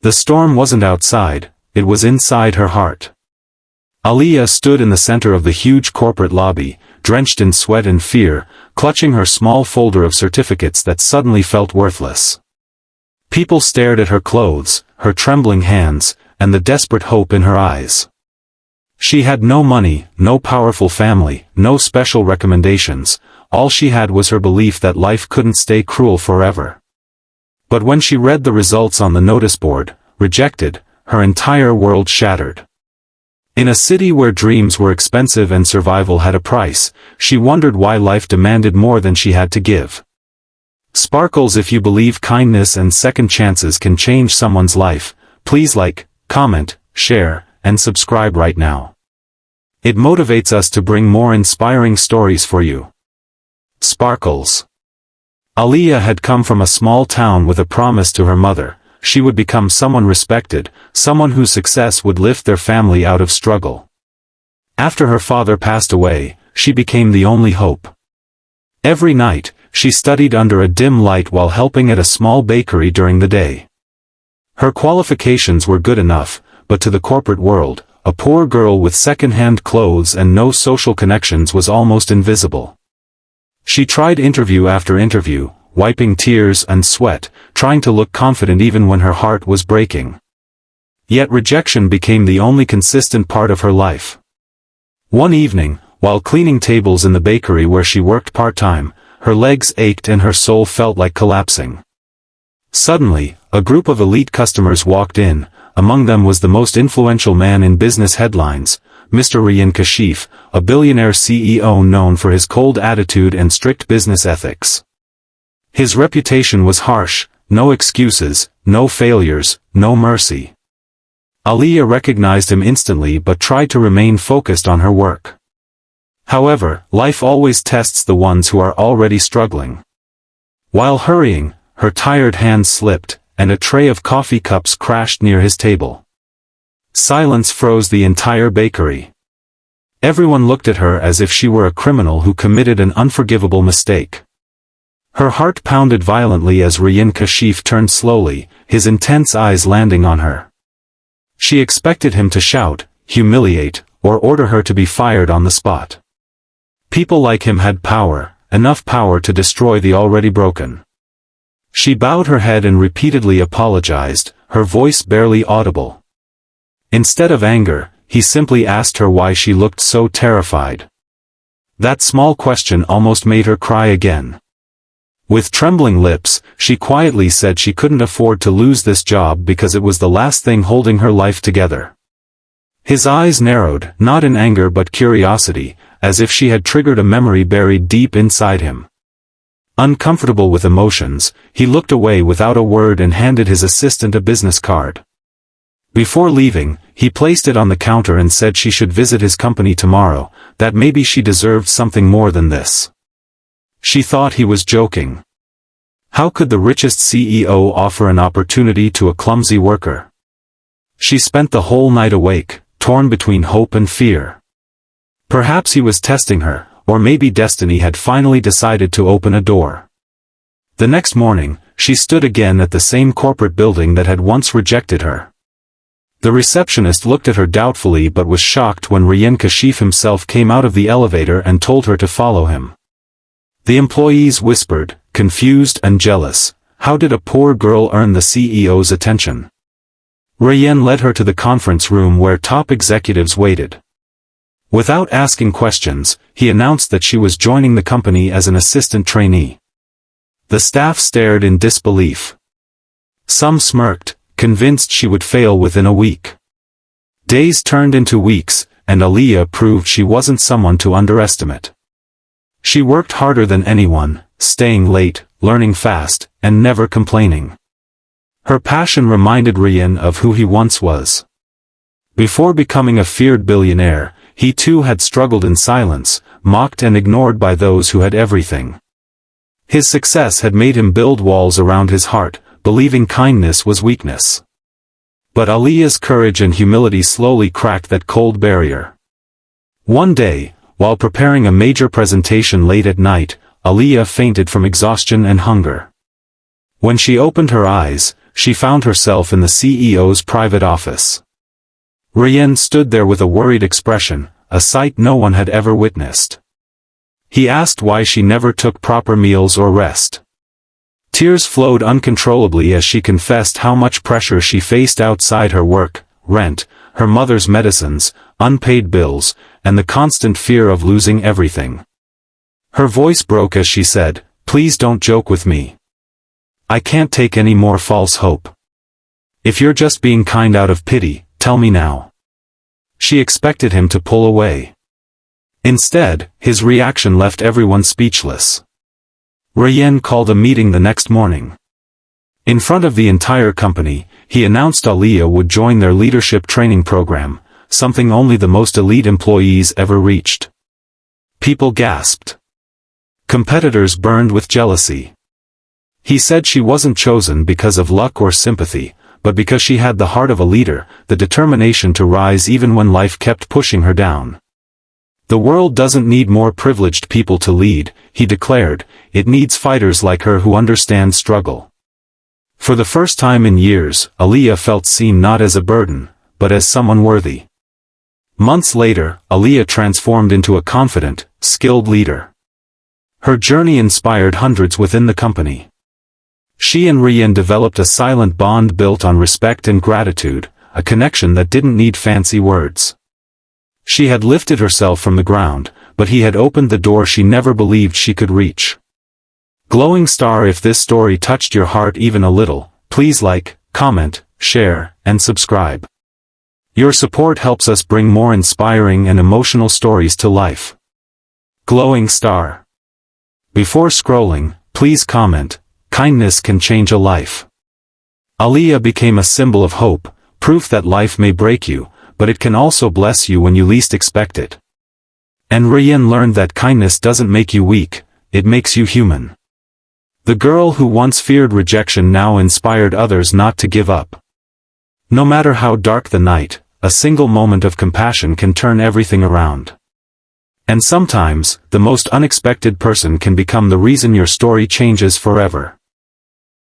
The storm wasn't outside, it was inside her heart. Aaliya stood in the center of the huge corporate lobby, drenched in sweat and fear, clutching her small folder of certificates that suddenly felt worthless. People stared at her clothes, her trembling hands, and the desperate hope in her eyes. She had no money, no powerful family, no special recommendations. All she had was her belief that life couldn't stay cruel forever. But when she read the results on the notice board, rejected, her entire world shattered. In a city where dreams were expensive and survival had a price, she wondered why life demanded more than she had to give. Sparkles, if you believe kindness and second chances can change someone's life, please like, comment, share, and subscribe right now. It motivates us to bring more inspiring stories for you. Sparkles. Aaliya had come from a small town with a promise to her mother. She would become someone respected, someone whose success would lift their family out of struggle. After her father passed away, she became the only hope. Every night, she studied under a dim light while helping at a small bakery during the day. Her qualifications were good enough, but to the corporate world, a poor girl with second-hand clothes and no social connections was almost invisible. She tried interview after interview, wiping tears and sweat, trying to look confident even when her heart was breaking. Yet rejection became the only consistent part of her life. One evening, while cleaning tables in the bakery where she worked part-time, her legs ached and her soul felt like collapsing. Suddenly, a group of elite customers walked in. Among them was the most influential man in business headlines, Mr. Reyan Kashif, a billionaire CEO known for his cold attitude and strict business ethics. His reputation was harsh: no excuses, no failures, no mercy. Aaliya recognized him instantly but tried to remain focused on her work. However, life always tests the ones who are already struggling. While hurrying, her tired hands slipped, and a tray of coffee cups crashed near his table. Silence froze the entire bakery. Everyone looked at her as if she were a criminal who committed an unforgivable mistake. Her heart pounded violently as Reyan Kashif turned slowly, his intense eyes landing on her. She expected him to shout, humiliate, or order her to be fired on the spot. People like him had power, enough power to destroy the already broken. She bowed her head and repeatedly apologized, her voice barely audible. Instead of anger, he simply asked her why she looked so terrified. That small question almost made her cry again. With trembling lips, she quietly said she couldn't afford to lose this job because it was the last thing holding her life together. His eyes narrowed, not in anger but curiosity, as if she had triggered a memory buried deep inside him. Uncomfortable with emotions, he looked away without a word and handed his assistant a business card. Before leaving, he placed it on the counter and said she should visit his company tomorrow, that maybe she deserved something more than this. She thought he was joking. How could the richest CEO offer an opportunity to a clumsy worker? She spent the whole night awake, torn between hope and fear. Perhaps he was testing her, or maybe destiny had finally decided to open a door. The next morning, she stood again at the same corporate building that had once rejected her. The receptionist looked at her doubtfully but was shocked when Reyan Kashif himself came out of the elevator and told her to follow him. The employees whispered, confused and jealous, how did a poor girl earn the CEO's attention? Reyan led her to the conference room where top executives waited. Without asking questions, he announced that she was joining the company as an assistant trainee. The staff stared in disbelief. Some smirked, convinced she would fail within a week. Days turned into weeks, and Aaliya proved she wasn't someone to underestimate. She worked harder than anyone, staying late, learning fast, and never complaining. Her passion reminded Reyan of who he once was. Before becoming a feared billionaire, he too had struggled in silence, mocked and ignored by those who had everything. His success had made him build walls around his heart, believing kindness was weakness. But Aaliya's courage and humility slowly cracked that cold barrier. One day, while preparing a major presentation late at night, Aaliya fainted from exhaustion and hunger. When she opened her eyes, she found herself in the CEO's private office. Reyan stood there with a worried expression, a sight no one had ever witnessed. He asked why she never took proper meals or rest. Tears flowed uncontrollably as she confessed how much pressure she faced outside her work, rent, her mother's medicines, unpaid bills, and the constant fear of losing everything. Her voice broke as she said, "Please don't joke with me. I can't take any more false hope. If you're just being kind out of pity, tell me now." She expected him to pull away. Instead, his reaction left everyone speechless. Reyan called a meeting the next morning. In front of the entire company, he announced Aaliya would join their leadership training program, something only the most elite employees ever reached. People gasped. Competitors burned with jealousy. He said she wasn't chosen because of luck or sympathy, but because she had the heart of a leader, the determination to rise even when life kept pushing her down. "The world doesn't need more privileged people to lead," he declared, "it needs fighters like her who understand struggle." For the first time in years, Aaliya felt seen not as a burden, but as someone worthy. Months later, Aaliya transformed into a confident, skilled leader. Her journey inspired hundreds within the company. She and Reyan developed a silent bond built on respect and gratitude, a connection that didn't need fancy words. She had lifted herself from the ground, but he had opened the door she never believed she could reach. Glowing star, if this story touched your heart even a little, please like, comment, share, and subscribe. Your support helps us bring more inspiring and emotional stories to life. Glowing star. Before scrolling, please comment, kindness can change a life. Aaliya became a symbol of hope, proof that life may break you, but it can also bless you when you least expect it. And Reyan learned that kindness doesn't make you weak, it makes you human. The girl who once feared rejection now inspired others not to give up. No matter how dark the night, a single moment of compassion can turn everything around. And sometimes, the most unexpected person can become the reason your story changes forever.